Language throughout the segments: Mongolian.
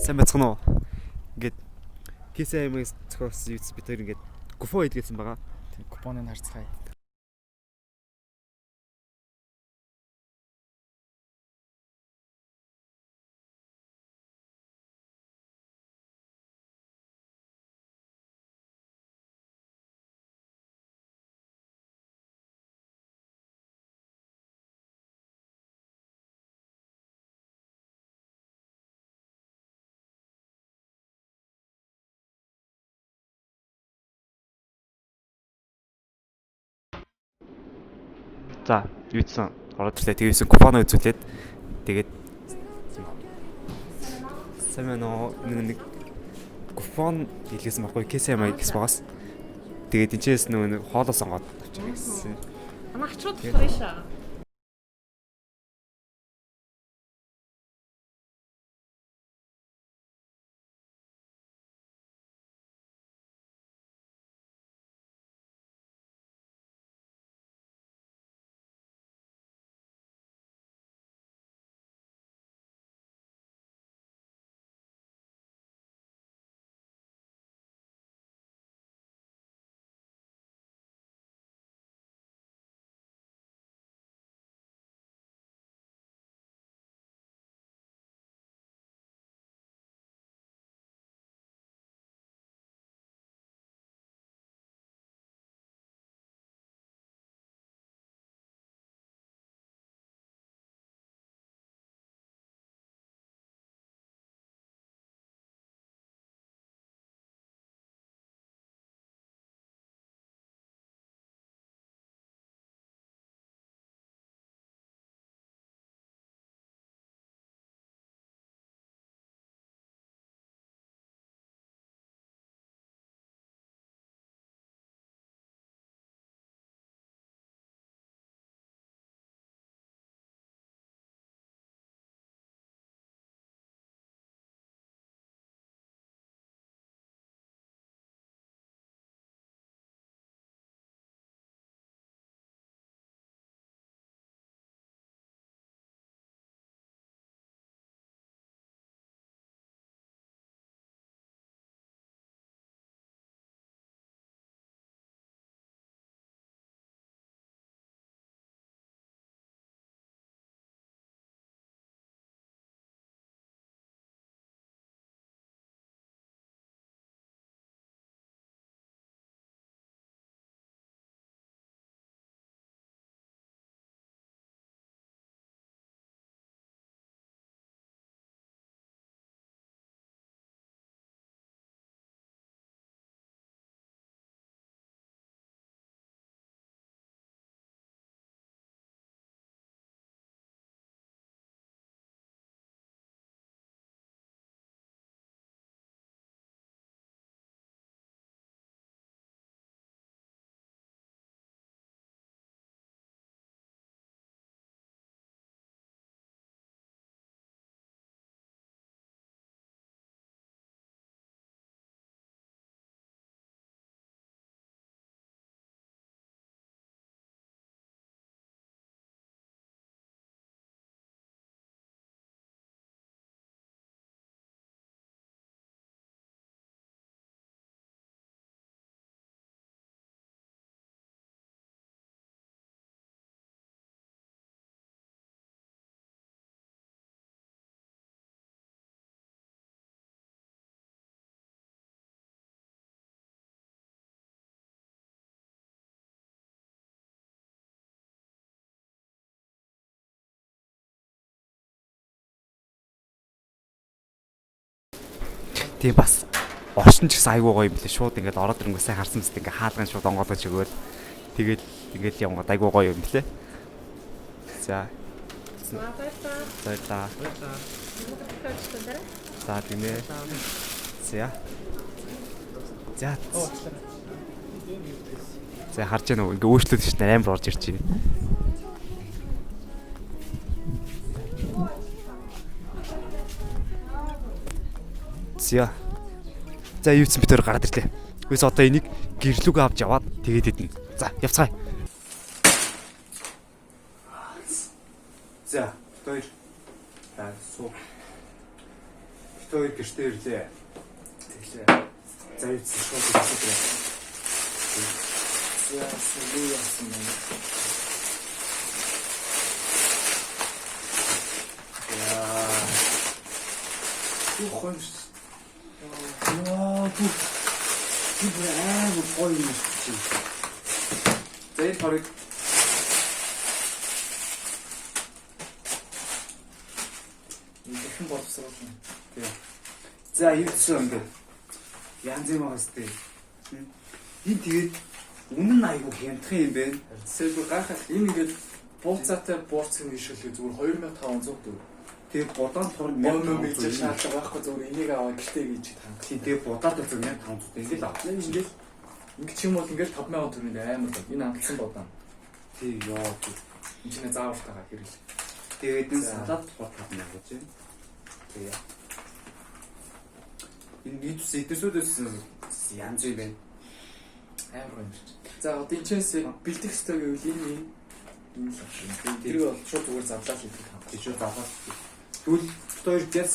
Сайн байцгаана уу? Ингээд KCM-ээс зохиосон юус бид хоёр ингээд Гофо хийдгээсэн байгаа. Тийм купоныг харцгаая. За, юуцсан ороод ирлээ. Тэгээсэн купон үзүүлээд тэгээд сайн байна уу? Нэг купон хийлгэсэн байхгүй KCM гэс багаас. Тэгээд энэчээс нэг хоолоо сонгоод авчих гэсэн. Анахчууд фрэша. Тийм бас оршин ч гэсэн айгүй гоё юм билээ. Шууд ингээд ороод ирэнгүү сайн харсан мэт ингээд хаалган шууд онгоолгож өгöd. Тэгэл явгад айгүй гоё юм билээ. За. За. За гинэ. За. За харж яана уу ингээ өөрчлөлт шүү дээ амар орж ирж байна. За юуцсан битээр гараад ирлээ. Үгүйс одоо энийг гэрлүүгээ авч яваад тэгээд идэнэ. За явцгаая. За хоёр. За суу. хоёр гэртээ ирлээ. Тэглээ. За юу ч шууд хэлээ. Яасан юу яасан юм. Яа. Юу хонш. Яа түр амар гоё юм чи. За энэ хорыг Ихэн боловсруулна. тий. За юу ч ингээд янз юм байгаас тий. Энэ тэгээд үнэн айгу хямдхан юм байна. Сэлбэр гайхах энэ ингээд бууцаатай буурцгийн гişүүлээ зүгээр 2500 төгрөг. Тэгээд бодаан тор Мөн мэж шаардлага байхгүй зүгээр энийг аваа гэртээ гэж ханг. тий. Тэгээд бодаад зөв 1500 ингээд авах. Ингээд ингэж юм бол ингээд 5000 төгрөнд амар бол энэ амтсан бодаан. Тий яа. Энэ чинь заавартайгаа хэрэглээ. Тэгээд энэ салаад тухай 5000 гэж байна. Тэгээ. Энэ видеос эдэрсүүдээс янз юу байна. Амар юм шиг. За одоо энэ чэнс бэлдэх ёстой гэвэл энэ л байна. Тэр бол шууд зүгээр задлаа л хийх хам. Тийш үү заахад. Тэгвэл хоёр гэс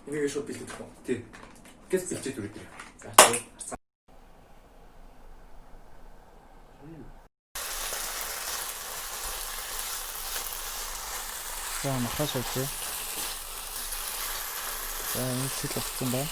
Энийг шууд бэлдэх үү? тий. Гэс бэлчээд үргэлээ. За. За махаш авчээ. За энэ цэл болсон байна.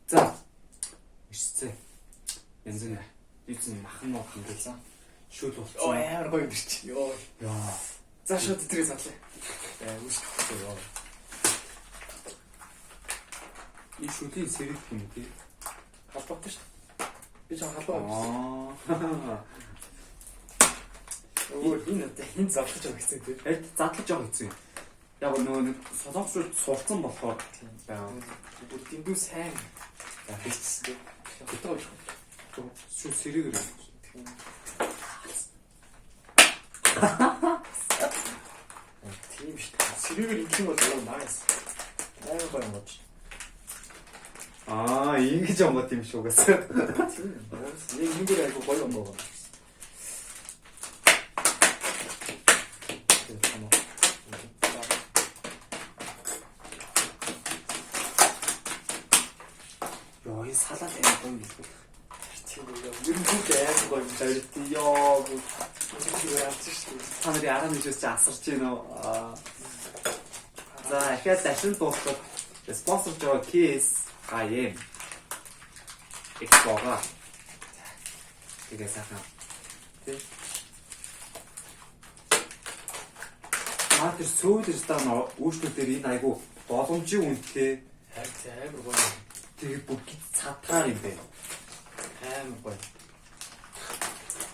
За. Ишцээ. Янз нэ. Эцэн махан мод хийлээ. Шүл Оо болсон. амар гоё юм чи. Йоо. Яа. За шууд тэрийг задлаа. Үш ёо. Энэ шүлийн сэрэг юм тий. Халбаатай шүү. Би ч халбаа. Аа. Оо энэ задлаж байгаа гэсэн тийм. Эд задлаж байгаа хэцүү. Яг нөгөө нэг солонгосууд сурцсан болохоор Аа. Дэндүү сайн. Хийчихсэн. Өтөө шүл сэрэг ирээ. тийм шүү. Сэрүүгээр ингэх юм бол nice. Амар гоё юм болж. Аа, ингэж онгот юм шүү гэсэн. Тийм. Яг ингээр айгу гоё юм байна. Яа, энэ салаад амар гоё юм. Тийм үү. Ер нь бүгд амар гоё юм байна. Яа, бүгд яарч шүү. Та нарын арга нэгээс чи асарч байна уу? За, ихээс ашин дуусах спонсорч байгаа кейс гаем. Экспога. Тэгээ сайхан. Тэ. Маатер сөөдөрс та үүшлүүдээр энэ айгу боломжийн үнэтэй Амар гоё. тэгээ бүгд цатгаар юм бэ. Амар гоё.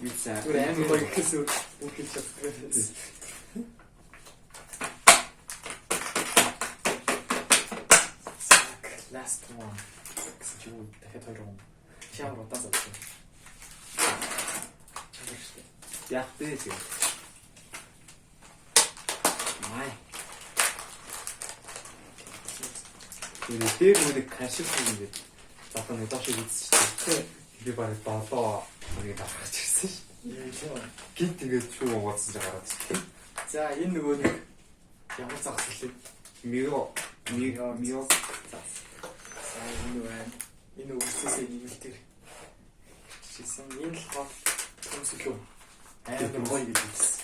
Юу сайн. Түр амар гоё гэсэн үг хэлж чаддаг. Last one. Гэсэн чи юу дахиад хоёр юм. Шамар удаа зовсон. Яг дээ тийм. Май. Энэ дээр нэг кашил юм гээд задан удаа шиг үзсэн. Би барыг долоо нэг дарахч ирсэн ш. Гинт тэгээд шүүн угаацсан гараад. За энэ нөгөө нэг ямар загас хэлээ. Мио. За энэ байна. Энэ үгсээсээ нийлтэр. Шисэн энэ болохоор төмсөлөө. Амар гоё гэж хэлсэн.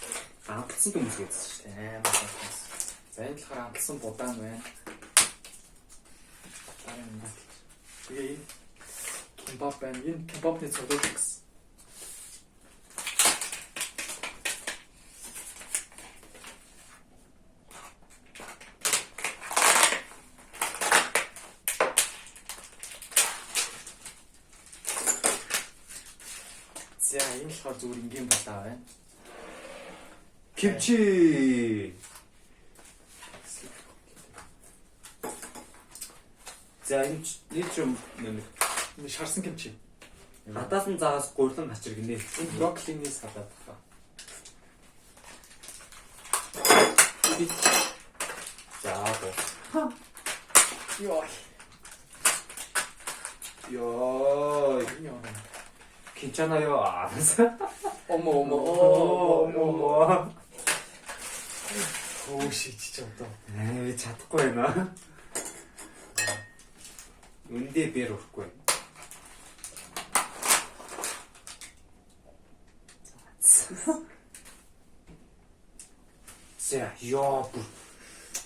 Амтсан хүмүүс гэсэн ш. Амар гоё. За энэ болохоор амтсан будаан байна. Тэгээ энэ кебаб байна. Энэ кебабны цогцол гэсэн. нь болохоор зүгээр ингийн болоо байна. Кимчи. За энэ юм Энэ шарсан кимчи. хатаас нь заагаас гурлан гачир гинэ. Энэ брокколиний салаад байна. За боо. Йоо. Йоо. Йоо. 괜찮아요. 어머. 어머. 오씨 진짜 없다. 에이, 찾고 해나? 은대 배로 올 거야. 자, 야,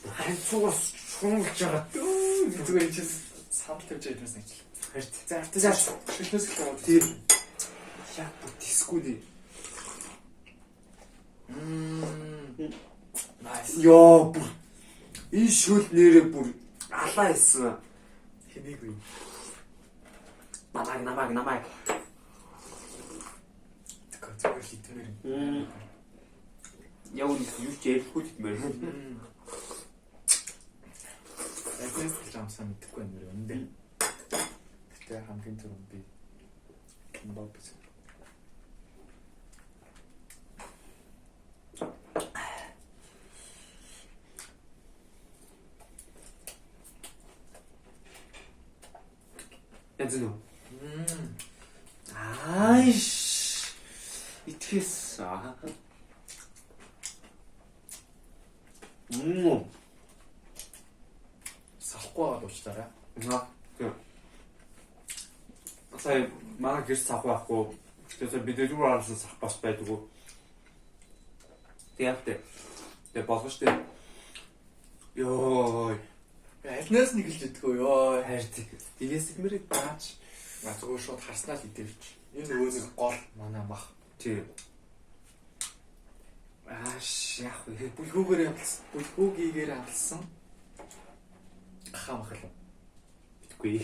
한쪽으로 총을자가 누가 이제 사업텔자 이러면서 자, 실패했을 것 같아. 뒤. 야, 디스코디. 나이스. 야, 이 шөл нэрээ бүр алаа хийсэн. хэдийгүй. Намайг. Тэгэхээр зүгээр хитмээр. Яг үн юу ч ярихгүй хитмээр. Эцэст ч амсаа мэдэхгүй байна нэр өндөө. Гэтэ хамгийн түрүүнд би кино биз. янзно. 아이씨. 이тгэ했어. Сахгүй байгаа уучтаараа. сая манай гэрч сах байхгүй. Тэгэхээр бид дөрөв аралсан сах бас байдгүй. Тэгээ болгоч тээ. Йоо. Альнаас нэг л идэггүй ёо. Хайрт. Дивэсгмэрийг баач. Зүгээр шууд харснаа л идэвч. Энэ өө нэг гол манай мах. Тий. Ааш яах вэ? Бүлгүүгээр явуулсан. Бүлгүүгээр авалсан. Хамах л. Битгүй.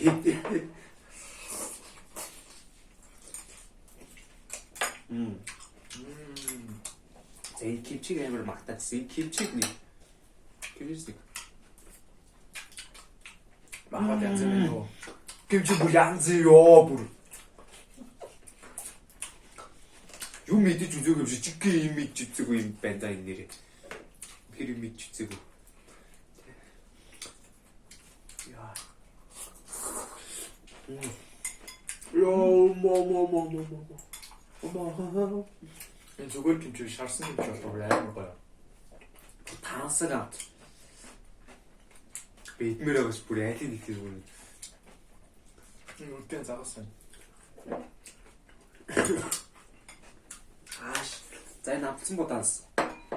Эй кимчиг амар магтаадсан. Кимчиг нэг. Кимчиг. Махад янз бүр нөө. Кимчиг бүр янз ёо бүр. Юм мэдэж үзээгүй юм шиг чиг юм мэдж үзээгүй юм байна да энэ нэрээ. Тэр юм мэдж үзээгүй. Яа. Ёо мо. Энэ зүгээр кимчиг шарсан кимчиг болов амар гоё. Таасаг авт. Бидмэр агаш бүр айлын их юм. Энэ үлдэн загасан. Ааш. За энэ авцсан боданс.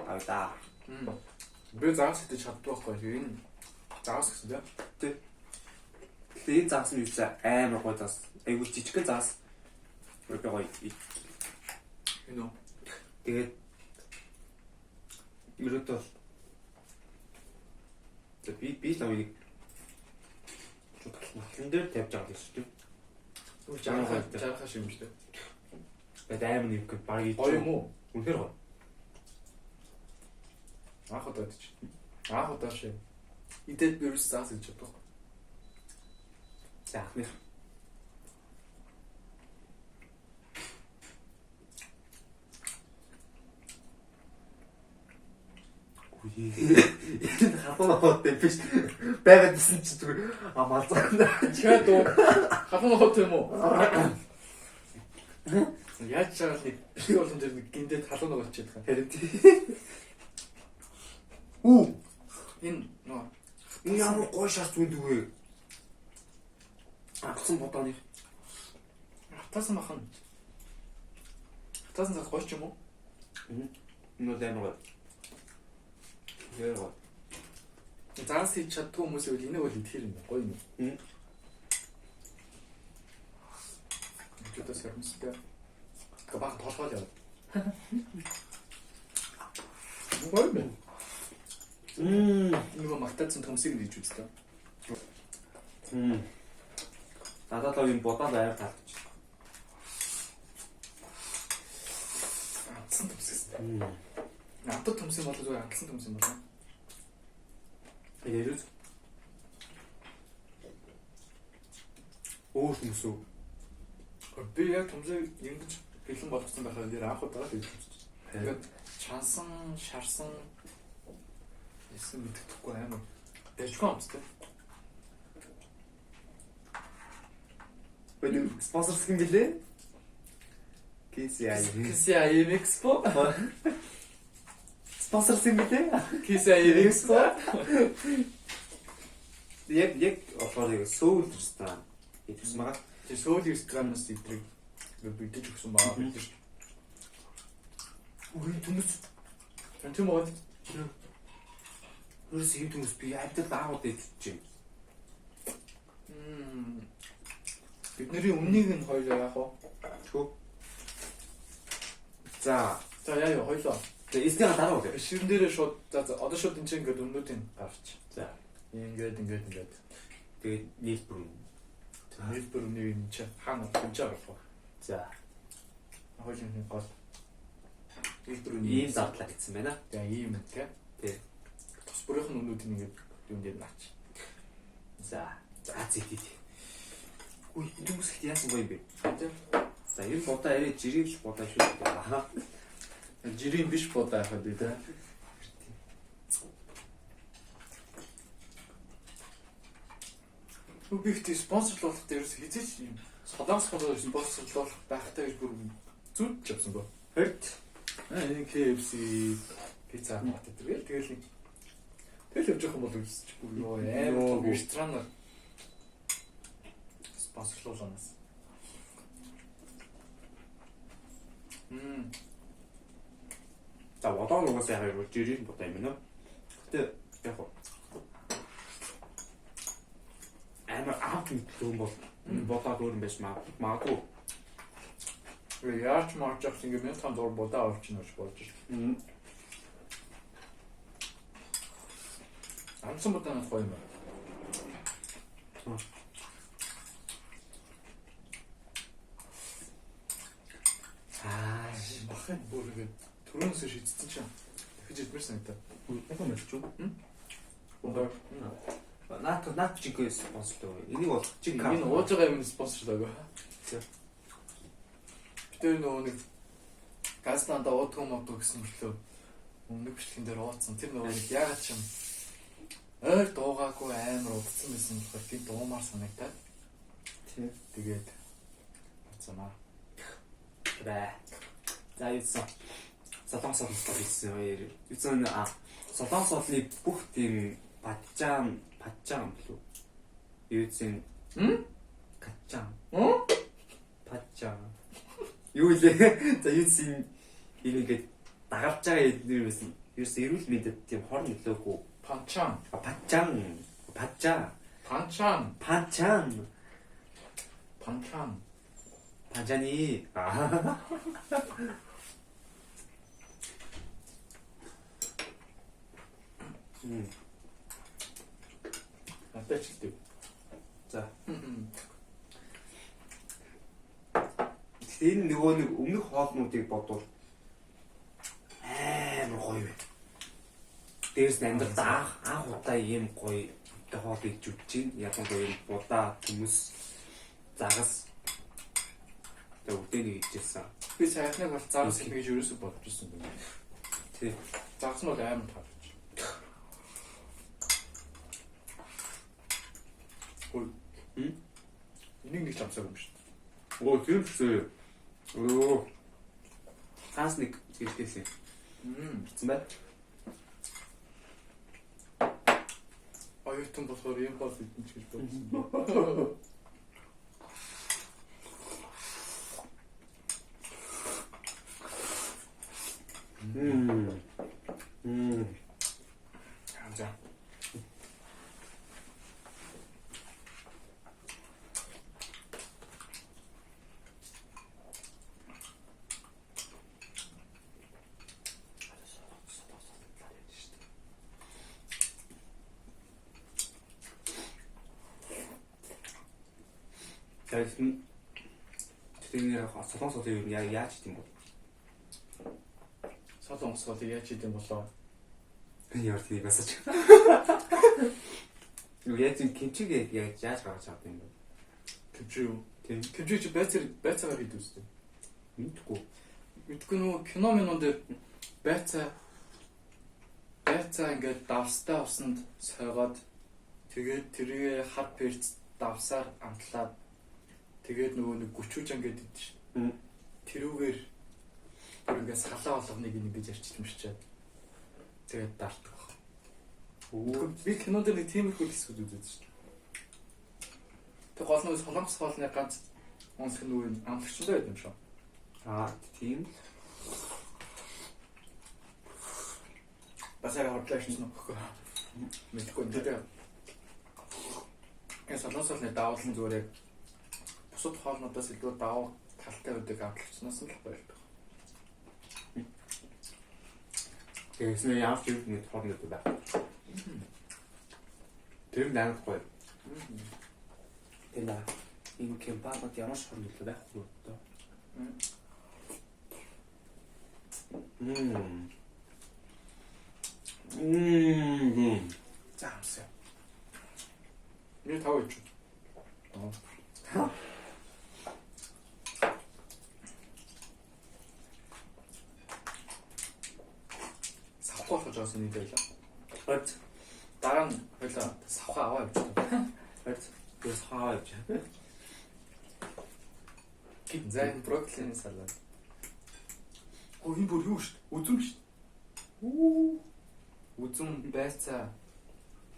Авда. Би загас гэдэг чаддаг байхгүй. Энэ загас гэсэн тийм. Тэгээ энэ загас нь юу ч амар гоё загас. Айгуу жижигхэн загас. Би гоё. Энэ Тэгээд ерөөдөө би л нэг чухал дээр тавьж байгаа гэсэн чинь. үгүй жаахан шиг юм шүү дээ. Тэгээд амар нэг баг ий. Гоё юм уу? Үнэхээр гоё. Анх удаа ч. Анх удаа шиг. Идэт вирус загас гэж боддог. За ахных. Энэ хатан хот биш. Байгаад исэн чи зүгээр амалцгаана. Чад уу? Халуун хот юм уу? Яаж чагаад нэг би болон дээр нэг гиндэд халуун болчиход байгаа. Харин тий. Үу. Энэ нөө Энэ ямар гоё шарц үнд үгүй. Авцсан бодооны. хатаасан махан. Хатаасан цаг гоё ч юм уу? Энэ дэмэр. Яа. Загас хийж чаддгүй хүмүүс ивэл энийг бол идэхэр юм гоё юм. Чөтөс хэрмэстэй. Габах толгой яа. Гоё юм. Нөгөө магтаадсан төмсийг хийж үзтээ. Надад л юм бодоод байр талч. Ангасан төмсгсөн. Надад төмсөн бол зүгээр ангасан төмсөн байна. Яруу. Өөр хүмүүс үү? Би яг төмсөг ингэж бэлэн болгосон байхад нэр анх удаа л хэлчихсэн. Тэгээд чансан, шарсан эсэм мэддэхгүй амар. Дэжгүй амттай. Бэлэн спонсорс юм гэлээ. KCI Expo. Спонсорс юм гэлээ. KCI Expo. Яг болохоор сөүл тустай. Идвс магаа. Тэр сөүлийн ресторантаас идрэг бидэж өгсөн баа бид. Үгүй түмс. Тийм үү? Өөрөөс юм хүмүүс би айдад аавд идчихэж байна. Бидний өмнөнийг нь хоёлоо яах вэ? Тгөө. За яа яа хоёлоо. Тэгээ эснийг дараа уу. Ширэн дээрээ шууд одоо шууд энэ чинь ингээд өмнөдийн гарч. За. Ингээд. Тэгээд нийлбэр. Нийлбэр үнийг энэ чинь хаана хэмжээ гарах вэ? За. Хоёлын гол. Нийлбэр үнийг ийм зардлаа гэсэн байна. За ийм тий. Тий. Тус бүрийнх нь өмнөдийн ингээд юм дээр наач. За. За зэдий. Үй хүмүүс ихт яасан гоё юм бэ? Тий. За энэ бодоо арай жирэмш бодоо шүү дээ. Аха. Жирийн биш бодоо яхад үү тий. Бүгд спонсорлуулах дээрээс хизээч юм. Солонгос спонсорлуулах байхтай гэж бүр зүудж авсан гоо. Хэрт. Энэ KFC пицца хат гэдэг. Тэгэл явж байгаа юм бол үзчихгүй юу. Амар ресторанаар спонсорлуулнаас. За бодоо нугасаа яг жирийн бодоо юм нөө. Гэтэ яг амар аав юм бол бодоод өөр юм байж магадгүй. Яаж марч авах юм бэ? Танд ор бодоо авчихна гэж болж байна. Амсан бодоо нь гоё юм байна. Бахын бүргээ түрүүнээс шийдсэн чинь дахиж идмэр санагдаа. Яг юм хэлчих үү? Бодоо. Наад чигээ спонсорлоо. Энийг бол чиг кар. Энэ ууж байгаа юм спонсорлоо. Тэр нөгөө нэг газланда уудгүй модгүй гэсэн мөртлөө өмнөх бичлэгэн дээр ууцсан. Тэр нөгөө нэг ягаад ч юм ойр дуугаагүй амар удсан байсан болохоор тийм дуумаар санагдаад. Тийм. Тэгээд ууцсанаа. Баа. За юусан. Солонгос улсад ирсэн хоёр. Юусан Солонгос улсны бүх тийм паджаан болов. Юусан качаан. Паджаан. Юу лээ? За юусан ингээд дагалж байгаа юм байсан. Юусан эрүүл мэндэд тийм хор нөлөөгүй. Паджаан. Панчани. Атачтэй. За. Энэ нөгөө нэг өмнөх хоолнуудыг бодвол амар гоё байна. Дээрс нь амьдрал анх удаа ийм гоё хоол идж үзэж байна. Яг гоё юм будаа хүмүүс загас тэг үдээний идчихсэн. Би сайхныг бол загас гэж ерөөсө бодож ирсэн юм. Тий. Загас нь бол амар таарч. Ой. Энийг нэг ч амсаагүй юм шүү дээ. Оо тийм шүү. Оо. Хаас нэг хэлгээсэн. Бицэн бай. Оюутан болохоор юм бол бидэн ч гэж бодсон. За. Тэгэхээр Солонгос улсын юу яаж тийм бол онгоцгоолыг яаж хийдэм болоо. Би яар тийм басаач. Юу яаж кимчиг яаж гаргаж авдаг юм бэ? Кимчи юу? Тийм. Кимчи чи байцаагаар хийдэг үстэй. Мэдгүй. Мэдгүй нөгөө кино минь дээр байцаа ингээд давстай усанд сойгоод тэгээд тэрийг хар перц давсаар амтлаад тэгээд нөгөө нэг гүчүүж ингээд идэв шүү. Тэрүүгээр бүр ингээд салаа болгоныг ингэж арчилмэрчээд тэгээд дартах. Би кино дээр нэг тиймэрхүү хэсгүүд үзээд шүү. Тэг гол нь солонгос хоолны ганц онцлог нь амтлагчтай байд юм шүү. Тийм. Бас яг хордлоо шин нөхгүй. Мэдгүй нэ. Солонгос хоолны давал нь зүгээр яг бусад хоолнуудаас илүү даваа талтай байдаг амтлагчнаас л байдаг. Тэгээс нэ яах юм бэ хоолны даа. Тэр наагахгүй. Энэ энэ кемпаад ямар шорн илүү байхгүй доо. Заамсаа. Мне тав ич. Савхаа болж байгаа юм байлаа. Хойд Дараа нь хоёлаа савхаа аваа явчихсан. хойд бас хаа явж. Гин зайн брокколины салат. Энэ бүр юу шүү дээ? Үзүм шүү дээ. Үзүм байцаа.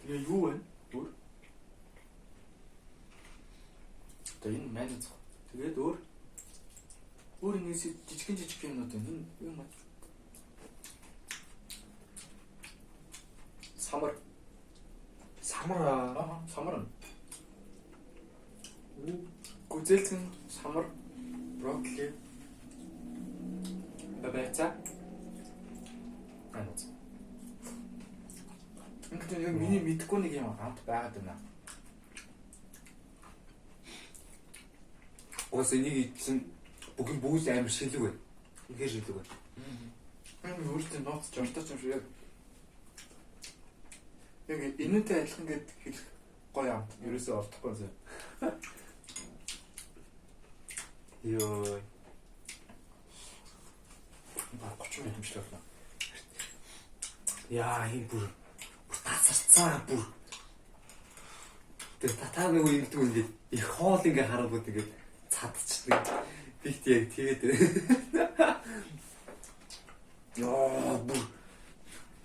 Тэгээ юу вэ? Бүр. Тэгээ энэ маань зөв. Тэгээд өөр нэг жижиг юмнууд энэ юм аа. Самар. Самар. Гүзэлтэн самар брокколи байцаа. Анц. Ингээд яг миний мэдгүй нэг юм хамт байгаад байна. Ус энийг идсэн бүгд амар шилэг байна. Үнэхээр шилэг байна. Энэ өөртөө ноц жортооч юм шиг яг энэтэй адилхан гэд хэлэх гоё юм. Ерөөсөө олдохгүй зэ. Йоо. 30 минут мчлээ байна. Яа, энэ бүр тасарцаа бүр. Тэр татаа нэг юм дүү ингээд их хоол ингээ харангууд ингээд цадчихдаг. Бигт яг тэгээд. Яа, бүр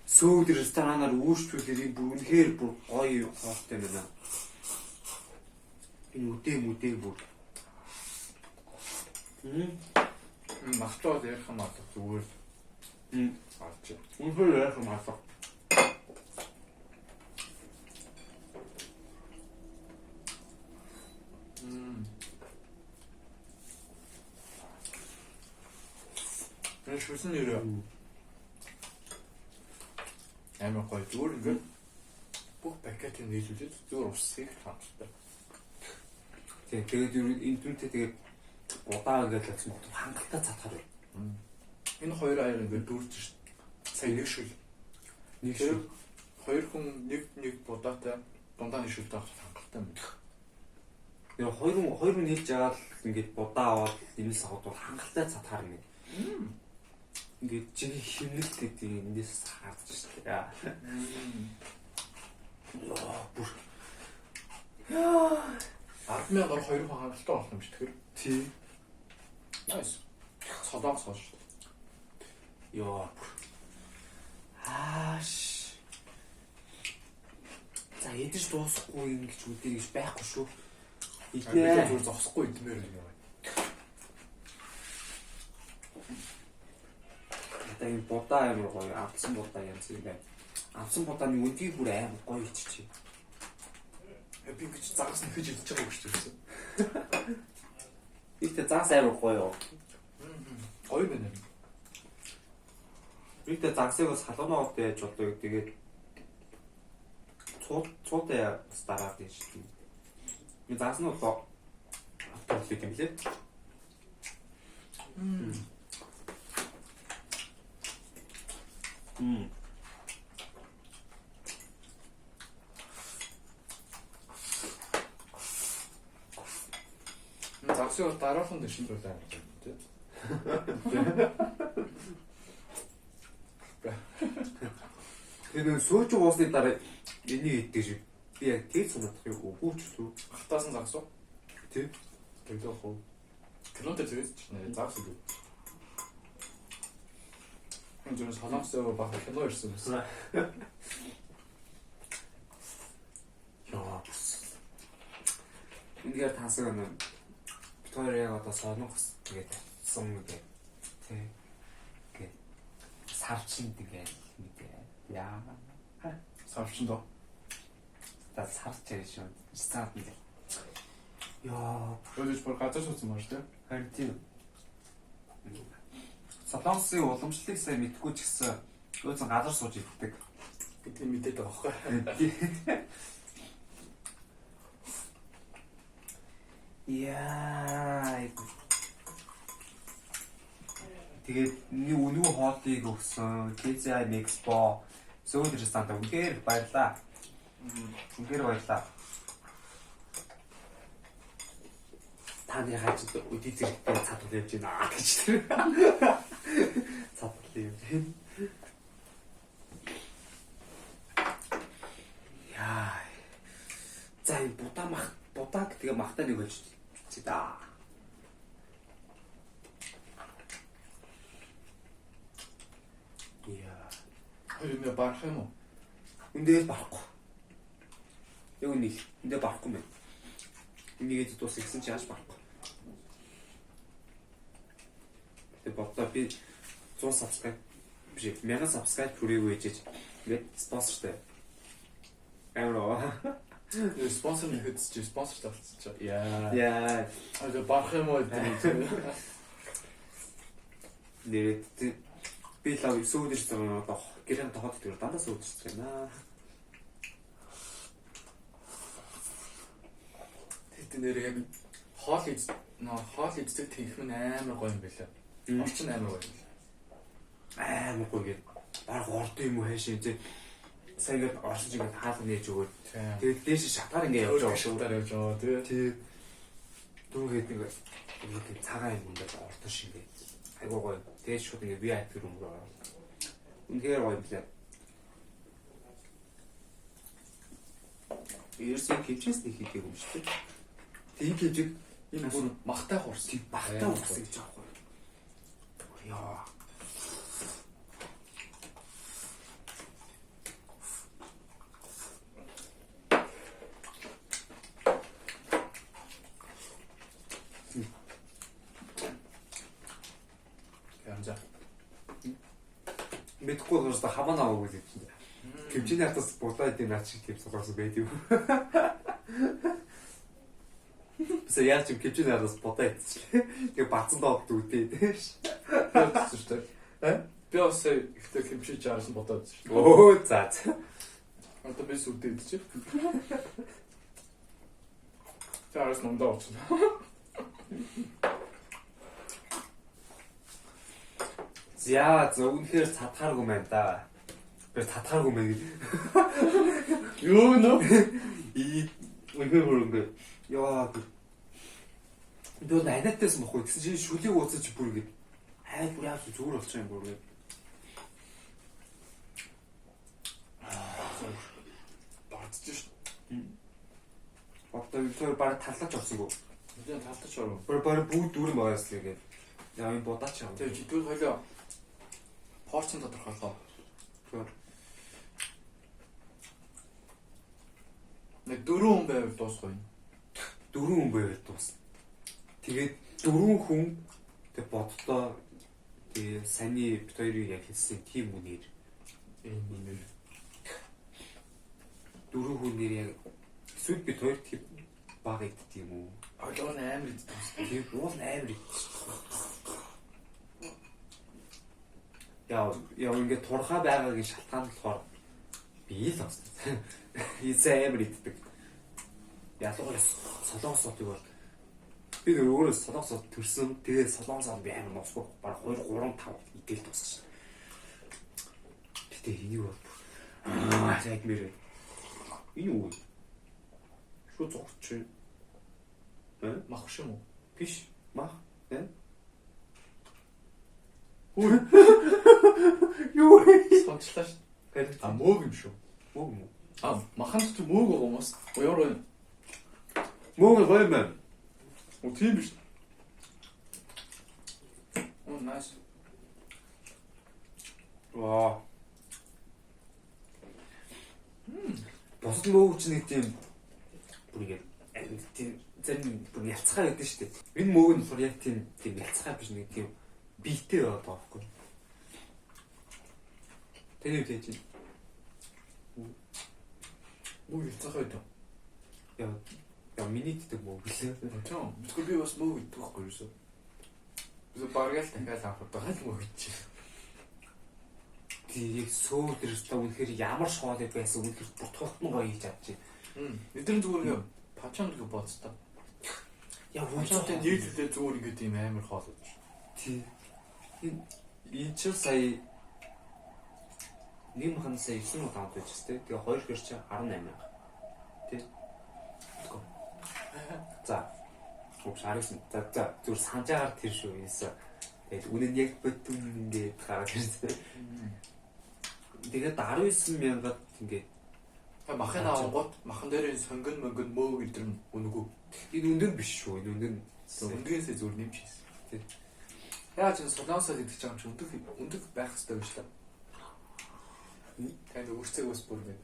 сүүд ресторанаар үүсчүүлэр энэ бүр үнэхээр бүр гоё хоолтой байна. Энэ үдээ бүр. Махтаад ярих юм аа зүгээр. Аач. Үнэхээр ярих юм аа. Энэ шүсэн нэрээ. Амар гоё зүгээр ингээд бүх пакетыг нийлүүлээд зүгээр усыг хамтдаг. Тэгээд энэ дүнтэй тэгээд удаа ингээд л гэсэн хангалттай цатахаар байна. Энэ хоёр аяар ингээд дүүрч шít. Сая нэг шүл. Нэг шүл. Хоёр хүн нэг будаатай дундаа нэг шүлтэй авах хангалттай юм. Яг хоёр хүн хэлж байгаа л ингээд будаа аваад энэс аваад бол хангалттай цатахаар нэг. Ингээд жиг химнэлт гэдэг эндээс харж шít. Яа. Бүр. Яа. 10,000 гар хоёр хүн хангалттай болох юм шүү тэгэхээр. Тий. Nice. Солонгос хол шүү. Яа. Ааш. За эдэж дуусахгүй ингэж үдээ гэж байхгүй шүү. Иднэ. Зүгээр зогсохгүй идмээр юм байна. Одоо энэ будаа амар гоё авсан будаа янз юм байна. Авсан будааны үндийг бүр амар гоё иччихэ. Би гэж загас нөхөж идэж байгаа гэж хэлсэн. Ихтэй загас амар гоё. Гоё байна. Ихтэй загсыг бас халуунаа уутай яаж болдог тэгээд цуутай бас дараад юм шиг. Би загас нь бол автоматик юм лээ. Загсыг дараахан дээр шинжүүлээ гэж байна тий. Тэгээд сууж уусны дараа энийг идэх шиг би яг тэр санаадах юм үгүй ч үү. Хатаасан загсуу. Тий. Тэгдэх хөө. Кинотой зэрэг ч нэ загс үү. Энэ зөвхөн солонгосоо баг кино ирсэн юм. Яа. Эндгээр таасан юм. Тэр яг одоо солонгос тэгээд сум гэдэг тий. Гэ сарчин тэгээд мэдээ. Яа. Савчин доо. Та сарч ярьж шүү. Стат нэг. Яа. Өөрөж бүр газар суусан маар тий. Харин тийм. Солонгосын уламжлалыг сайн мэдгүй ч гэсэн өөцөн газар сууж иддэг. Гэдэг мэдээд байгаа байхгүй. Яа. Тэгээд нөгөө хоолыг өгсөн KCI Expo зөөл ресторан үнээр баярлаа. Үнээр баярлаа. Таны хажууд үди зэрэгтэй цадвар явж байна гэж тэр. Цадвар юм. Яа. За энэ будаа гэдэг махтаа нэг болж үзье да. Яа. Хоёрын барах юм уу? Үндээс барахгүй. Яг нэг үндэ барахгүй мэн. Энийг дуус ихсэн чи яаж барахгүй. Тэгээ бодоо би 100 subscribe биш 1000 subscribe хүрээгүй гэж ингээд спонсортай. Амроо. Спонсор нь хөдөлж спонсор тавьчих. Яа. Яа. Аа барах юм уу гэдэг. Нэрээ би лав сүүдэрч байгаа одоо гэрэн тохоод дээр дандаа сүүдэрч байна. Тэд нэр яг хоол иддэг тийх мэн амар гоё юм байлаа. Орчин амар гоё юм. Амар гоё гээд баг ордон юм уу хайшаа зэ сайн ингээд орсон чинь ингээд хаалга нээж өгөөд тэгээд дээш шатаар ингээд явж байгаа шатаар явж байгаа тий. Дүүгээд ингээд цагаан юм ингээд ордон шиг ингээд айгуу гоё дээш шууд ингээд VIP рүүм рүү ороо. Үнэхээр гоё юм лээ. Ерөөсөө хэмжээс нэг хийдэг юм шүү дээ. Тийм хэмжиг энэ бүр махтай хуурс. тийм багтаа ухсан гэж аахгүй. Яа. Янзаа. Мэдхгүй болохоор хамаа наваагүй л юм. Хэмжээний хатас будаа идэв наад шиг тийм сугаарсан байдив. Бисаа яаж юм хэмжээний хатас будаа идчихлээ. Тэгээ бацсандаа өгдөө дээ ш. Тэгсэн шүү. Би бас ихтэй хэмжиж харсан бодоод шүү. Оо за. Одоо би сүдээд чи. Чарс номдоо очсон. За зөвхөнхээр цадхааргүй байна да. Би цадхааргүй мэн. Юу нөө? Үнэхээр хөрөнгө. Яа. Дөө найнатаас махгүй гэсэн чинь шүлийг ууцаж бүр ингэ. Хай бүр яа зүгээр болчих юм бүр ингэ. Бартж шүү. Одоо тэр баг таллаж орсонгүй. Энд талтаж оров. Бүр бүгд дүүрэн байгаас л ингэ. Яа энэ будаач юм. Тэр жидүүл хойлоо. Порцон тодорхойлоо. Нэг 4 хүн байвал дуусгүй. 4 хүн байвал дуусна. Тэгээд 4 хүн тэг боддоо тэг саний бит хоёрыг яг хэлсэн тийм үнээр Энэ 4 хүнээр яг эсвэл бит хоёр тийм баг идэх юм уу? одоо амар идэх. Тийм уул амар идэх. Яа ингээд турхаа байгаагийн шалтгаан болохоор би л басна. Ийзээ амар иддэг. Ялангуяа солонгосуудыг бол би өөрөө солонгосууд төрсөн. Тэгээд солонгосууд би амар носгүй баг 2 3 5 идэл туссан. Гэтэ энийг бол зайдмэр. Энэ юу вэ? Шууд зогч. Мах шүү мө. Биш. Мах. Юу вэ? Сончлаа ш. А Мөөг юм шүү. мөг мөг. Махан ч мөөг байгаа хүмүүс. Уяар. Мөг гоё юм. Тийм биш. Nice. Ваа. Босд мөг ч нэг тийм бүр ингэ тийм зарим бүр ялцгаа байдаг шүү дээ. Энэ мөг нь бүр яг тийм ялцгаа биш нэг тийм биетэй байгаа байхгүй. Тэний үтэй чинь. Мөөг ялцгаа байдаг. Яа миний гэдэг мөг лээ. Тийм. Тэгвэл би бас мөөг идэх байхгүй юу? Бид баргаал дахиад авах байгаа л мөөг чи. Тийм сөөд дээрээ үнэхээр ямар шоол байсан үнэхээр бутгалтан гоё хийж чадчих. Эдгээр зүгээр нэг пачан гэж бодсон. Яа Пачантай нийлүүлээ зүгээр ингэ тийм амар хоол уу. тийм. Энэ ч сая нэг махан сая 9 таунд байж тээ. Тэгээ 2 гэр чи 18. Тий. За. Ууш харсан. За зүгээр санджаагаар тэр шүү ийсэн. Тэгээд үнэн яг бодтун ингээд гараад ирсэн. Тэгээд 19,000-ад ингээд Махан авангууд махан дээр сонгон мөнгөнд мөөг идэр үнэгүй. энэ өндөр биш шүү. Энэ өндөр Өндгөөсөө зүгээр нэмж хийсэн. Тийм. Яаж ч солонгосоо идэх гэж байгаа юм чи өндөг байх хэрэгтэй биш та. Танд өөрсдөө бас бүр ингэ.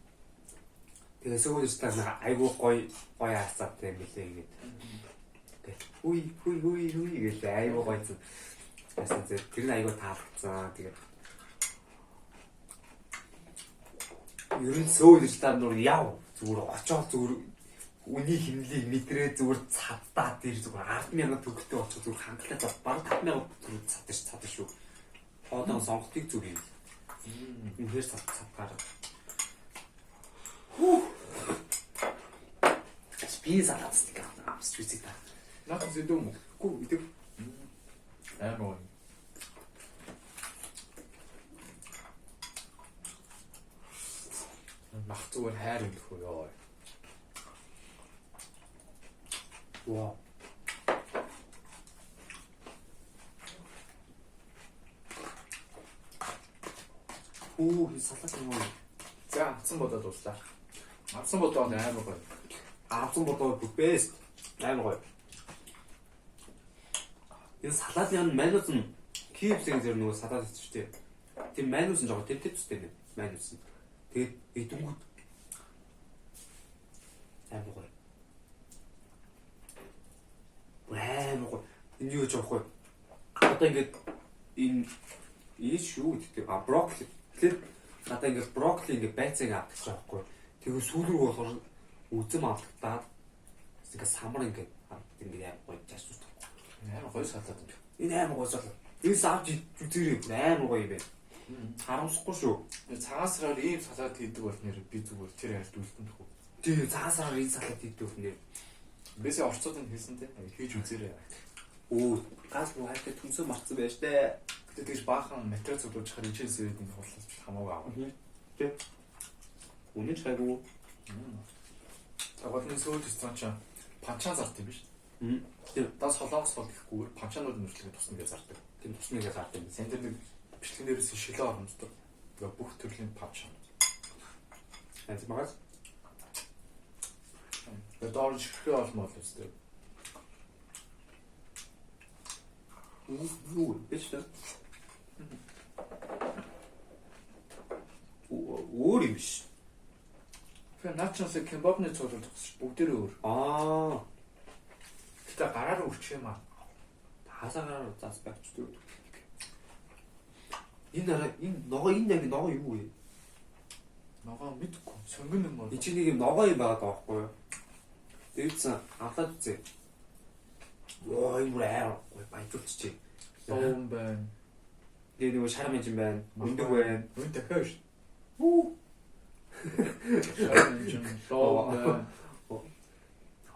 тэгээ сүүл айгуу гоё харцаатай юм лээ ингээд. Хүй гэж айгуу гоёцсон. Яасан тэр нь айгуу таалагдсан. Тэгээд ер нь сөөөл станд нур яв зүгээр очоод зүгээр үний хэмнэлийг мэдрээ зүгээр цадтаа тэр зүгээр 10,000 төгрөгтэй очих зүгээр хангалаа баг 5,000 төгрөг цадаж шүү. Хоолойн сонготыг зүгээр юм. Үнээр цадгаар. Би салаацдаг амс үгүй та. Наад зэдэв мө. Гүү идэв. Амар. Мах зүгээр хайр юм хөө ёо. Вау. Салат юм уу? За, атсан бодоод дуслаа. Атсан бодоод амар гоё. Аавсан бодоод бэст. Амар гоё. Энэ салат юм манус нь KFC-ийн зэрэг нөгөө салат хийчихтэй. Тэр манус нь жоо тэт төстэй нэ. Манус нь. Тэгээд эдэнгүүд амар гоё. Амар гоё. Энэ юу жоох вэ? Одоо ингээд энэ шүү гэдэг. Брокколи. Тэгэхээр надаа ингээд брокколи ингээд байцааг авчих жоохгүй. Тэгээ сүүл рүү болохоор үзэм алдагдаад ингээд самар ингээд амар гоё жашуус. Амар гоё салат юм. Энэ амар гоё салат. Эс авч үзээрэй. Амар гоё юм байна. Харамсахгүй шүү. Цагаасраар ийм салат хийдэг бол нэр би зүгээр тэр ярьд үлдэн тхүү. Тэгээ цагаасраар энэ салат хийдэг бол нэр бисээ орцууд нь хэлсэн те. Хийж үзээрэй. Оо, газ муу хайтай түнсөө марцсан байж тээ. Гэтэ тэгж баахан материал цуглуулж хахад ижил сэвэд нэг хуллаж хамаагүй аав. Тэ. Үнэн ч хайгуу. Тэгвэл энэ сүйд стан ч панчаа зарт юм биш. Тийм. Дас солонгос бол гэхгүйгээр панчаанууд нь үргэлжлээд тусна гэж зардаг. Тийм тусны гэж зардаг. Сан дээр нэг бичлэгнээрээс шилээ оромждог. Тэгээ бүх төрлийн панчаа. Энд магаз. Тэгээ доор ширхээ олмол үстэй. Юу биш үү? Өөр юм биш. Тэгээ наачнаас кебабны цуулж төгсөж бүгдээрээ өөр. Гэтэ гараар үрчих юм аа. Хасагаар зас багчдаг. Энэ ногоо юу вэ? Ногоо мэдгүй. Сонгон юм бол. Энд чинь нэг юм ногоо юм байгаа даахгүй юу? Дээдсэн авлаад үзье. Оо энэ бүр аа баяжуулчих. Доом байна. Тэгээ нэг шар мэж юм байна. Мөндөг байна. Мөн дахиад ш. Уу. Доом байна.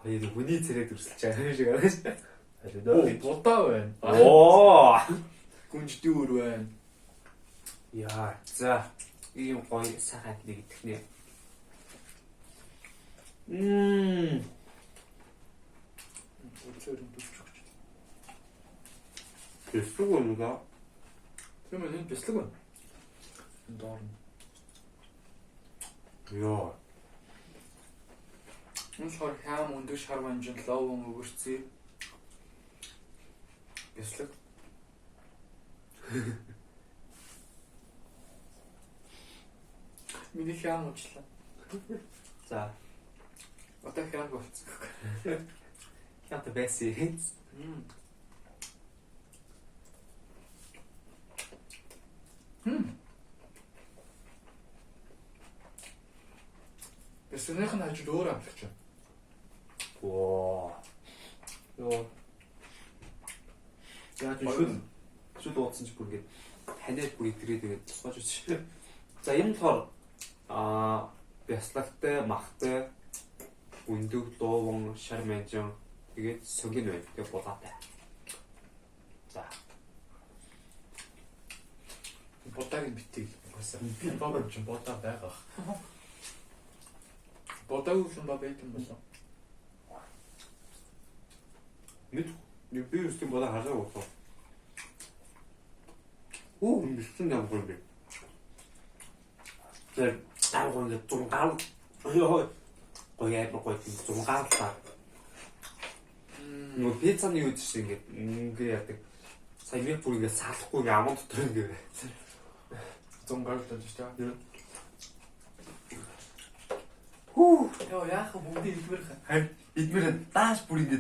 Хоёр хүний царайд өрсөлж байгаа юм шиг байна шүү дээ. Оо, будаа байна. Оо. Гүнж дүүр байна. Яа, за. ийм гоё сайхан нэг идэх нэ. Өчигдөр дүүчих гэж. Тэсгүй юм да. Тийм ээ, бяцлаг байна. Энэ доор нь. Йоо. Энэ шар хям өндөр шар манжин ловон өгөрцөө. Бяцлаг. Миний хям уучлаа. За. Одоо хям болцсон. Хята бэси. Бяцлагийнх нь ажил өөр амлагч. Оо. Йоо. Яа шүл уудсан ч бүр ингэ ханиад бүр итрээ тэгээд тусгаж үз. За энэ болохоор бяслагтай, махтай, өндөг, лууван, шар манжин тэгээд сөнгөн байд. Тэгээд булаатай. За. Бодагийн битгий. Би бабар ч бодаа байгаа. Бодаг үсэн ба байт юм болоо. Мэд би үстэн бодоо хараа болоо. Оо мэдсэн юм бол би. Тэр тааргон нэг зургаал. Йоо. Гоёа гоё зургаал та. Нөгөө пиццаны юу гэж ингэ яадаг. Сайн яг бүр ингэ салахгүй ингэ аман дотор ингэ. Зунгаар л гэж таа. Хүү. Яа яах вэ бүгд идмэр Харин эдгээр дааш бүр ингэ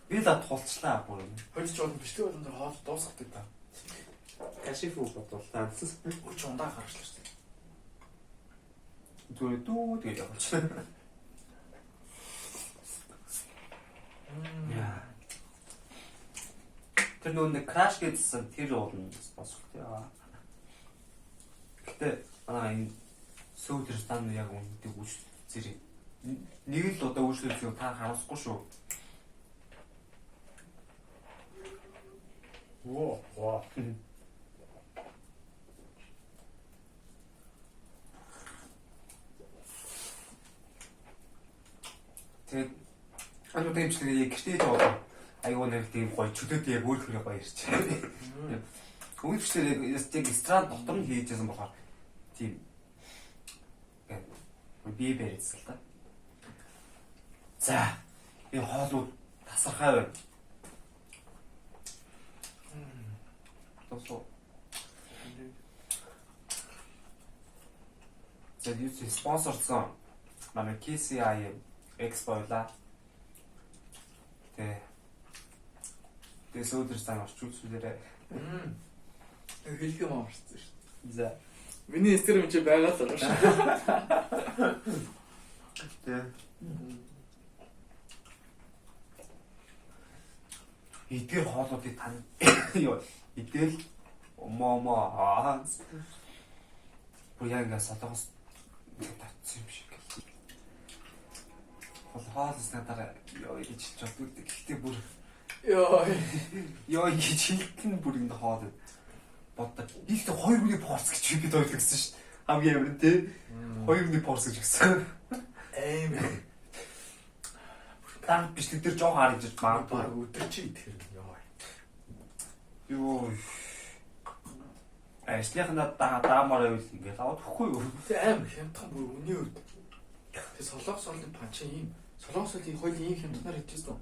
би л тулцлаа бүр. хойч жоо бичлэг болон хоол дуусгадаг та. Кашифу бодвол таанцсан. Хүч ундаа гарчлаа шүү дээ. Зүгээр дүү гэж явуулчих. Яа. Тэр нөгөө краш гэсэн тэр уулна босох яа. Гэтэ энэ сүүл ресторан яг үнэтэй үүсэл зэрэг нэг л удаа үүслэлийг та харуулахгүй шүү. Оо. Тэгээд ануу тэмцлээ гэртээ жоо. Айгуу нэг тийм гоё чөлөөтэй яг өөр хэрэг гоё ирч. Үйлчлэл яг странд дотор нь хийжсэн болохоор тийм би бэрсэн л та. За энэ хоолууд тасархай байна. Тосоо. За юу ч спонсорсон манай KCI Expo-ла. Тэгээ сөөдөр сан орч үзүүлээрээ. Хэлэх юм амарсан шүү. За. Миний Instagram чи байгаа л шүү. Тэгээ. Идэр хоолуудыг тань. Йоо, идэл моо. Буянга солонгос татсан юм шиг. Хоолс надаараа ёо гэж хэлж боддог. Гэхдээ бүр ёо гэж хэлтэн бүр энэ хоол боддог. Ийхтэй 2 хүний порц гэж бид ойлгосон шүү дээ. Хамгийн амар тий. 2 хүний порц гэж өгсөн. Эм. Таг бичлэг дээр жоо харж ирж магадгүй өдөр чи идэх ёо. Юу. Эслэхнаа даамаар байвал ингээд аваад өгөхгүй юу? Тэ аим хямдхан бүр үний үед. Тэ солонгос олны панч ийм солонгос олын хоёул ийм хямднаар хийжсэн үү?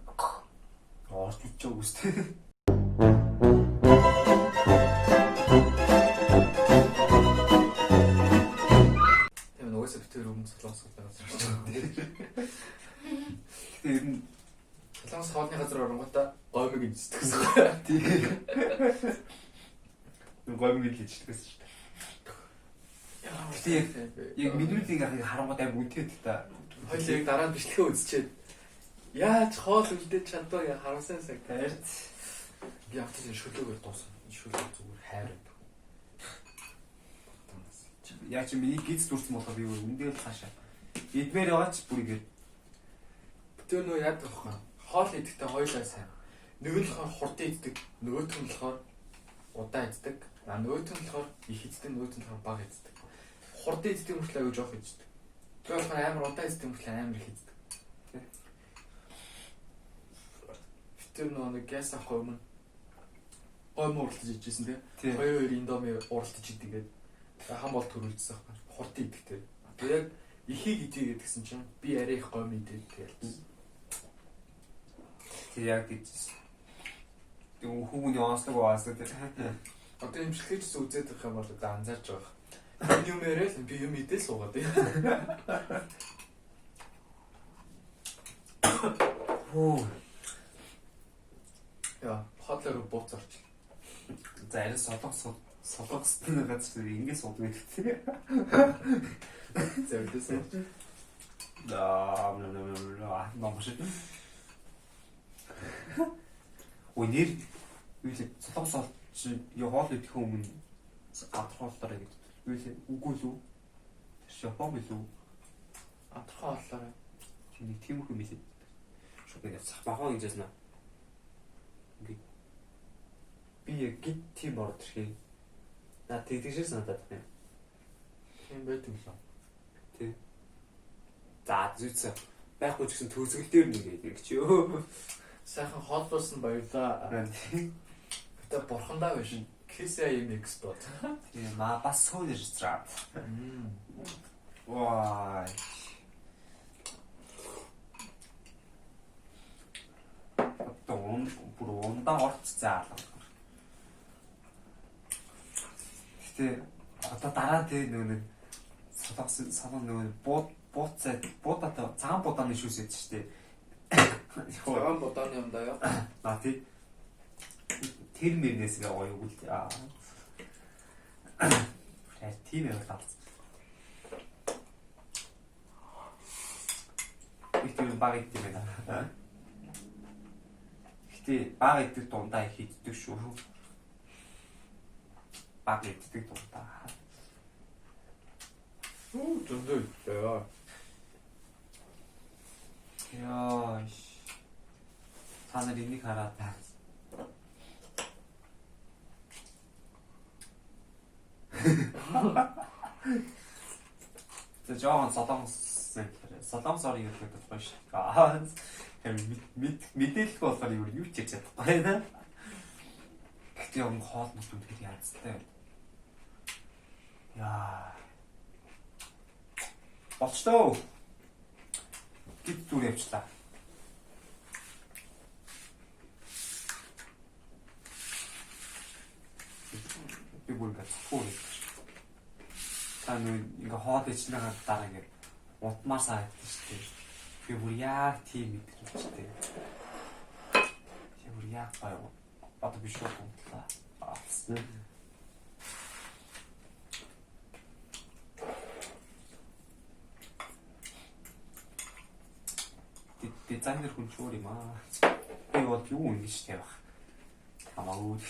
Орч үчээ үстэй. Тийм нөгөөсөө битээр өмнө солонгос олны газар очив. Тэр нь солонгос хоолны газар оронготой гомиг юм зүтгэсэн. тийм. Гомиг л хийчихсэн шүү дээ. Гэтэ яг минутыг харангууд аим үнэтэй та. Хоёул яг дараа нь бичлэгээ үзчихэд яаж хоол үлдээж чадваа харуулсан сая таард. Би автосын шөлөөгөр дуусна. Шөлөө зүгээр хайраад. Яа чи миний гиз дүрсэн болохоор би үндэл цаашаа. Идмээр яваач бүр игээд. Тэр нөө яадаг вэ? Хоол идэхдээ хоёулаа сайн. Нэг нь болохоор хурдан иддэг, нөгөөх нь болохоор удаан иддэг. Нөгөөх нь болохоор их иддэг, нөгөөх нь болохоор бага иддэг. хурдан идэх юм шиг аягүй жоох иддэг. Тэр амар удаан идэх юм шиг амар их иддэг. Тэр нэг газ авах өмнө гойм уралдаж ижсэн тий. 2 индоми уралдаж идэгээд хам бол төрүүлсэн байхгүй. Хурдан идэгтэй. Тэгээ яг ихийг идэх гэдгсэн чинь би арай их гойм идээд тэгэл. Тэг яг гэж юу хүүний онцлог баасан тий. Одоо имжлэгч үзээд байх юм бол одоо анзаарч байгаа. Би юм яриад би юм идэл суугаад тий. Хөө. Яа, хотлоор бууц орч. За арай солонгосны газар ингэ суудаг гэдэг. Зөвлөсөн. Номш. Өнөр үгүй солонгос чи яагаад идэх өмнө гадрахуулаарай гэдэг. Үгүй л үү? Шопон билүү? Гадрахуулаарай. Нэг тийм их юм хэлээ. Шууд нэг сахбахан гэж яснаа. Би яг гит тийм орд ирхий. Наа тэгдэг санагдаад байна. Тийм байдаг л. Тий. За зүтсэ. Байхгүй ч гэсэн төгсгөл дээр нэг гэдэг чи өө. Сайхан хооллуулсан баярлаа. Гэтэ бурхандаа биш. KCIM export. Тийм бас сууж ирсэн. Вай. Тон бүрүүндээ орцсон. Гэтэ одоо дараа тэр нэг салон нэг буудаатай цагаан будааны шүүс ядчих штэ. Цагаан будааны юм даа яа. Тий. Тэр мөрнээс гоё үгүй л яа. Тийм яг таарсан. Их тийм баг идэх юм байна. Гэтэ баг идэх дундаа их иддэг шүү. Баг иддэг дундаа. Зөндөө яа. Яа. Та нар энийг хараад таа. За жоон солонгос орны юу гэдэг вэ шүү. Мэдээлэл болохоор юу ч хийж чадахгүй байна. Гэхдээ юм хоол нь үнэхээр янзтай. Яа. Болчтоо. Гит зүр явчлаа. Би бүр гацхгүй. Таны ингээ хоол ичнэгээ дараа ингээ утмаар санагдсан шүү дээ. Би бүр яг тийм мэдрэмжтэй. Би бүр яг баяа. Одоо би шууд унтлаа. Дизайнер хүн чуур юм аа. Би бол юу ингэж тавих. Хамаагүй.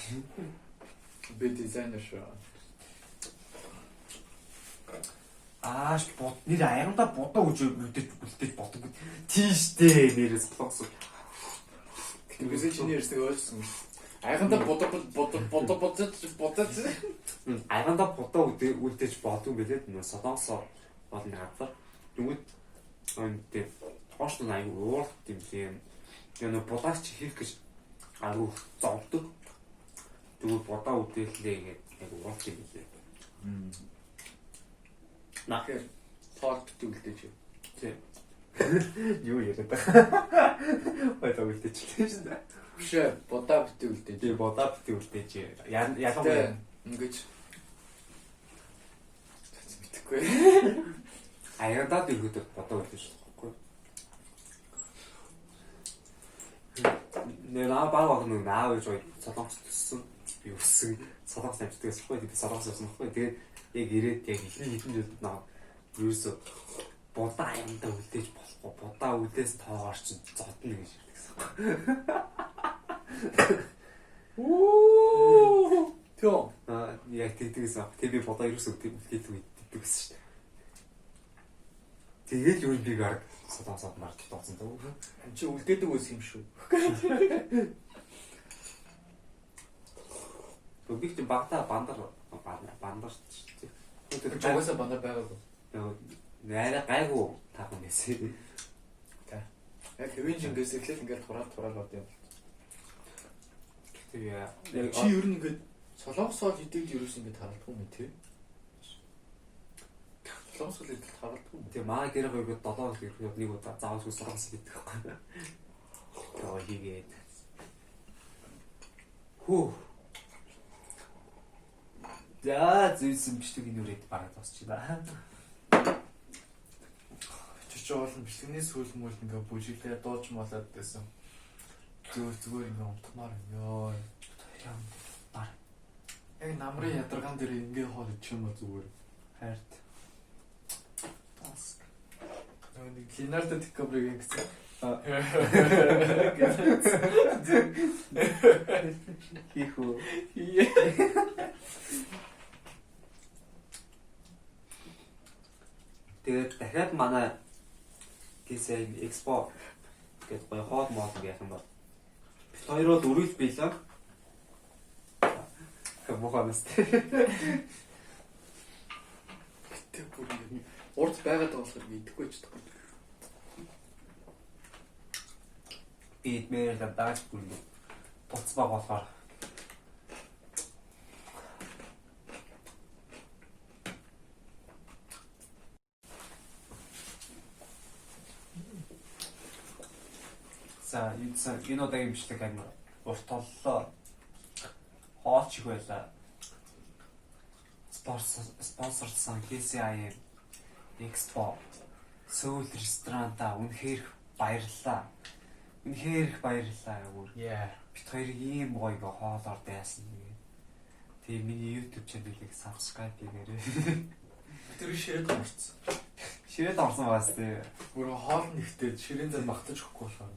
Би дизайнер шүү. Ааш бод нэр аяганда бодоо гэж үлдээж бодог. Тийштэй нэрээс блогс. Тэгвэл чиний ярьсныг ойлгосон. Аяганда бодож. Аяганда бодоо үлдээж бодог билээ. Солонгос бол нэг газар. Дүнгийн өнтэй хоош нь аяг уурт юм лээ. Яг бодаач хийх гэж аяг зовдөг. Тэгвэл бодоо үлдээлээ гэдэг яг уурт юм лээ. Нахэр форт үлдээж юу. Тий. Юу яриад байгаа. Бодоо үлдээж л дээ. Биш бодоо үлдээж. Би бодоо үлдээж. Ялангуяа ингэж мэдхгүй. Аягадад ирэхэд бодоо үлдээж болохгүй. Наа баг нэг наав гэж солонгос төссөн. Би өссөн. Солонгос амжилтгаас ихгүй. Би солонгос өссөн ихгүй. Тэгээд яг ирээд яг ихний хэдэн жилд наа юусо бодоо аягандаа үлдээж болохгүй. Бодоо үлдээс тоогоор чинь зодно гэж хэлсэн. Оо. Тё. Яг тэгдэгсэн. Тэг би бодоо юусо үлдээд тэгдэгсэн шүү дээ. Тэгээд юу би гар солонгосод март тооцсон даа. Энд чи үлдээдэг үс юм шүү. Бүгд багтаа бандар шүү дээ. Тэр жугасаа бандаа байгаагүй. Нэрэ гайгүй таахан байсан. Яг хэвэн жингээс эхлээл ингээд тураал бод юм. Тэгээ Чи ер нь ингээд солонгосоор идэвд ерөөс ингээд харагдгүй юм тий. Солонгосоор идэвд харагдгүй юм. тэгээ маа гэр хоёроо 7 хоног ирэхэд нэг удаа заавал солонгос гэдэг байхгүй. Тэгээ хийгээд. Хүү. За зүйсэн бичлэг нүрээд бараад босчихлаа. Чич болон бичлэгний сүүл мөл ингээ бүжиглээ дууч молоод байсан. Зүгээр ингээ умтмаар ёо. Бар. Яг намрын ядаргаан дээр ингээ хоол ичих юм ба зүгээр. Хайрт. Нэг Леонардо Ди Каприо гэсэн. Хихүү. Тэгээд дахиад манай гисээ экспо гэдэг гоё хоол моол гэх юм бол бид хоёроо өрөөл биелээ. Моханаас. Гэтэ бүр урд байгаад байгаа болохоор мэдэхгүй ч гэдэг. Бид мээр дааж бүр буцбаг болохоор за энэ удаагийн бичлэг амар урт толлоо. Хооч их байла. Спонсорлсон KCI Expo Seoul ресторантаа үнэхээр баярлалаа. Үнэхээр их баярлалаа гүр. Бид хоёрыг ийм гоё хоолоор дайсан. Тэгээ миний YouTube channel-ыг subscribe хийгээрэй. Тэр ширээд орсон. Ширээд орсон байгаас тий. Гүр хоол нэгтээд ширээн дээр магтаж өгөхгүй болохоор.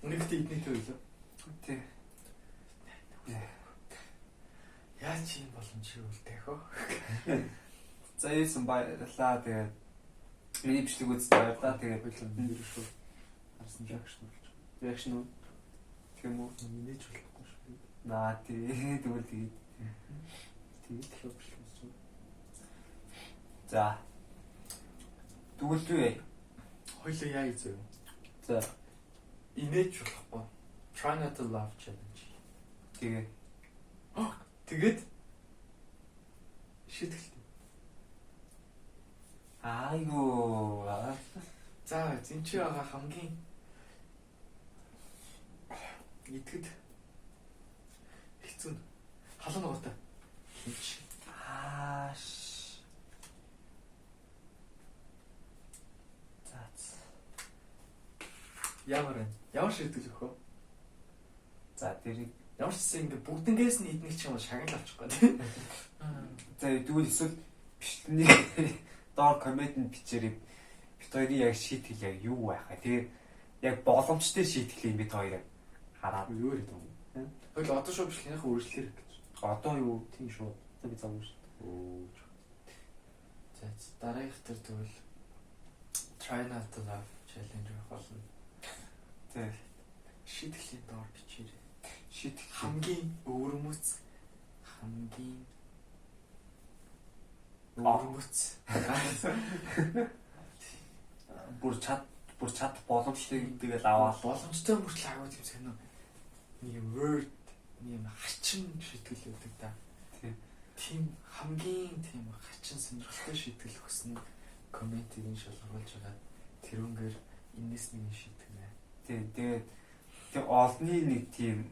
Үнэхдээ идний төөлөө. Тий. Яаж юм боломж үлдээх вэ? За ийсэн баярлалаа. Тэгээд миний бичлэг үзсэн баярлалаа. Тэгээд нэр шүү. Харсан реакшн болж. реакшн үү? Тийм үү? Миний ч болохгүй шүү. Наа тий. Тэгвэл тэгээд тэгээд л бичлэг. за. Тэгвэл юу яа? Хоёлоо яа ийзээ. За. Инээж болохгүй. Try not to laugh challenge. Тэгээ. Тэгээд шийтгэл. Айгуу. За, зинчи байгаа хамгийн итгэд хэцүү. Халуун ногоотой. Ааш. Ямар шийдэл өгөх вэ? За тэрийг ямар ч гэсэн ингэ бүгднгээс нь идэх ч юм уу шагнал авчихгүй тийм. за тэгвэл эсвэл бичлэний доор коммент бичээрэй. Бид хоёрын яг шийтгэл яг юу байх вэ? Тэгээ яг боломжтой шийтгэл юм бид хоёр хараад Юу яриад байгаа юм? Хөл одоо шууд бичлэгийнхээ үргэлжлэлэр гэж. одоо юу тийм шүү. Одоо би зам шүү. Оо. За дараагийнх төр тэгвэл try not to laugh challenge болно. Тэг. Шийтгэлийн доор бичээрэй. Шийтгэл Хамгийн өвөрмөц өвөрмөц бүр чад боломжтой гэдгээл аваад боломжтой мөрчлөө агуу тийм сонио. Нэг word нэг хачин шийтгэл өгдөг да. Тийм хамгийн тийм хачин сонирхолтой шийтгэл өгсөн комментиг нь шалгаруулж байгаа. Тэрүүнгээр энэс нэг шийтгэнэ. тэгээд олны нэг тийм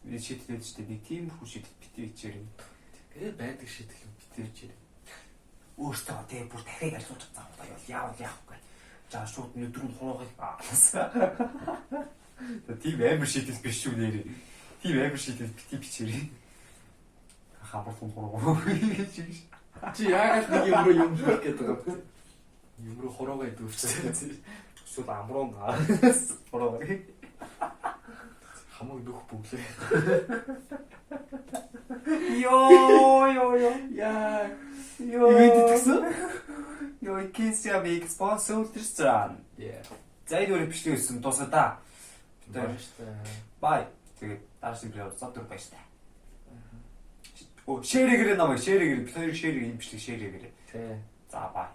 шийтгэл өгч тээ нэг тийм хүү шийтгэл битээ ичээрэй. Тэгээд байдаг шийтгэл битээ ичээрэй. Өөртөө тэгээ бүр дахиад арилгаж байгаа бол яавал яахгүй. За шууд өдрөнд хуруугыг тийм амар шийтгэл биш шүү нэрээ. Тийм амар шийтгэл битээ бичээрэй. Хабарсан хуруу. Чи яагаад нэг юм хийх гээд байгаа юм? Юм руу хуруугаа идвэрчээ. Шууд амруун хуруу. Хамаг нөх бүглээ. Йоо. Яа. Ивент итгэсэн? Йоо, KCI Expo Seoul ресторан. Yeah. За энэ үрэ бичлэг өссөн дуусаа да. Баяр штэ. Бай. Тэгээд дараагийн плеер зодор байж та. Оо шэрэгээр намайг шэрэгээр бид хоёрыг шэрэгээр юм бичлэг шэрэгээр. Тэ. За бай.